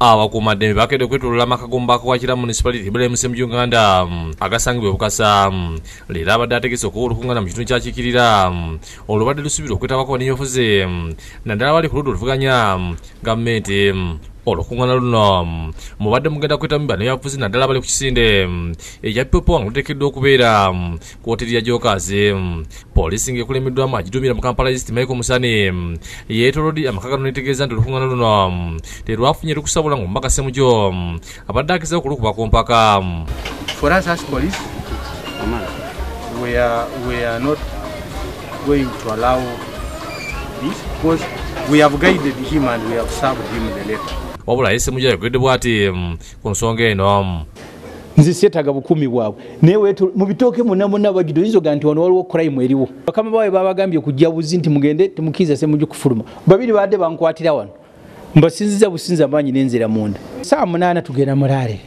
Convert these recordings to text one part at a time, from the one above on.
Abakuumaddembe bakedde okwetoloola amakagomba akwakira municipality mu Ssemuju Uganda agasangibwa e Bukasa. Leero abadde ategese okuwa olukungaana mu kitundu kyakikirira olubadde lusuubirwa okwetabako banenyofuze naddala bali ku ludda oluvuganya gavumenti. Olukungaana luno mubadde mugenda kwetamu banebyabufuzi naddala bali ku kisinde ekya People nga luteekeddwa okubeera ku hoteri ya Jokazi. Poliisi ng'ekulembeddwamu agiduumira mu Kampala East Michael Musani yeetoolodde amaka gano netegeeza nti olukungaana luno terwafunye lukusabula mu mbaka Ssemuju abadde agezaako okulukuba ku mpaka. For us as police, we are not going to allow this because we have guided him and we have served him the letter. Wabula Ssemuju ayogedde bw'ati ku nsonga eno. Nzi seetaga bukumi bwabwe naye wetu mu bitooke munamuna bagido yinza ganti wano waliwo crime eriwo bakama bawe babagambye kujja buzi nti mugende temukiza Ssemuju kufuluma babiri badde bankwatira wano mbasinziza businza amaanyi n'enzira munda saa 8 tugenda mulaale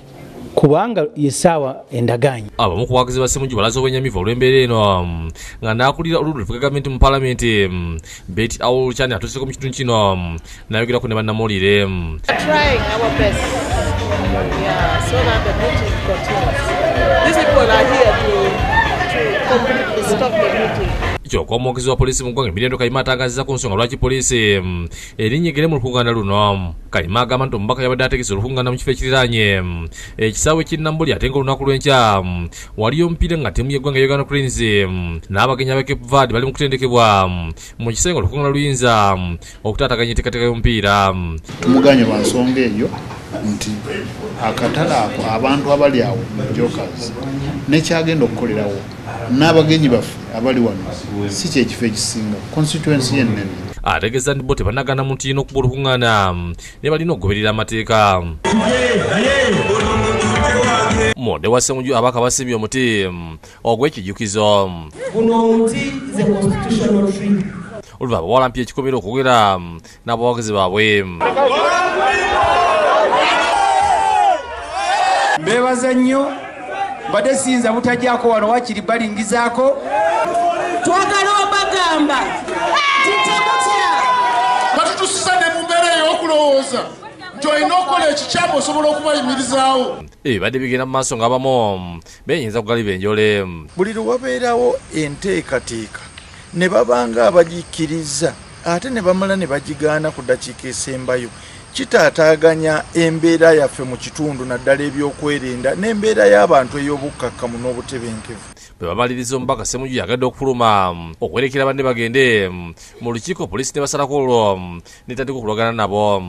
kubanga yesaawa endaganye. Abamu ku bawagizi ba Ssemuju balaze obwenyamivu olw'embeera eno nga n'akulira oludda olufuga gavumenti mu palamenti Betty Awolukyane atuuseko mu kitundu kino n'ayogerako ne bannamawulire. Trying our best. Yeah, so that the meeting continues. These people are here to completely stop the meeting. Kyokka omwogezi wa poliisi mu ggwanga Mirendo Kayima atangaazizza ku nsonga lwaki poliisi erinnyigire mu lukungaana luno. Kayima agamba nti omubaka yabadde ategese olukungaana mu kifo ekiriraanye ekisaawe ky'Ennambuli ate ng'olunaku lw'enkya waliyo omupiira nga ttiimu y'eggwanga Uganda Cranes n'abagenyi aba Cape Verde bali mu kutendekebwa mu kisenga olukungaana luyinza okutaataganya enteekateeka y'omupiira. Tumuganye lwa nsonga eyo nti akatale ako abantu abali awo mu Jokazi nekyagenda okukolerawo n'abagenyi baffe abali wano si kyekifo ekisinga constituency yennene. Ategeeza nti bo tebanagana muntu yina okuba olukungaana ne balina okugoberera amateeka. Monde wa Ssemuju abaka basimbye omuti ogw'ekijjukizo. Guno omuti is a constitutional tree. Oluva bawalampya ekikomera okwogera n'abawagizi baabwe. Mbebaza nnyo mbadde sinza butajjaako wano wakiri balingizaako. Twagala obagamba titemutya batutusiza ne mu mbeera ey'okulowooza nti olina okukola ekikyamu osobola okubayimirizaawo. Badde bigenda mu maaso ng'abamu beeyinza kugaliba enjole. Buli lwe wabeerawo enteekateeka ne babanga abagikkiriza ate ne bamala ne bagigaana ku ddakiika esembayo kitaataaganya embeera yaffe mu kitundu naddala ebyokwerinda n'embeera y'abantu ey'obukkakkamu n'obutebenkevu. Bwe bamaliriza omubaka Ssemuju yagadde okufuluma okwerekera banne bagende mu lukiiko poliisi ne basalako olwo n'etandika okulwagana nabo.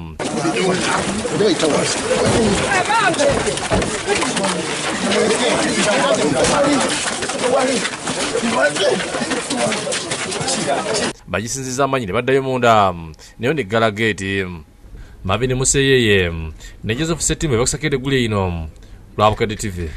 Bagisinziza amaanyi ne baddayo munda nayo ne ggala geeti. Mabini Museyeye ne Joseph Settimwe bakusakidde eggulu ino lwa Bukedde TV.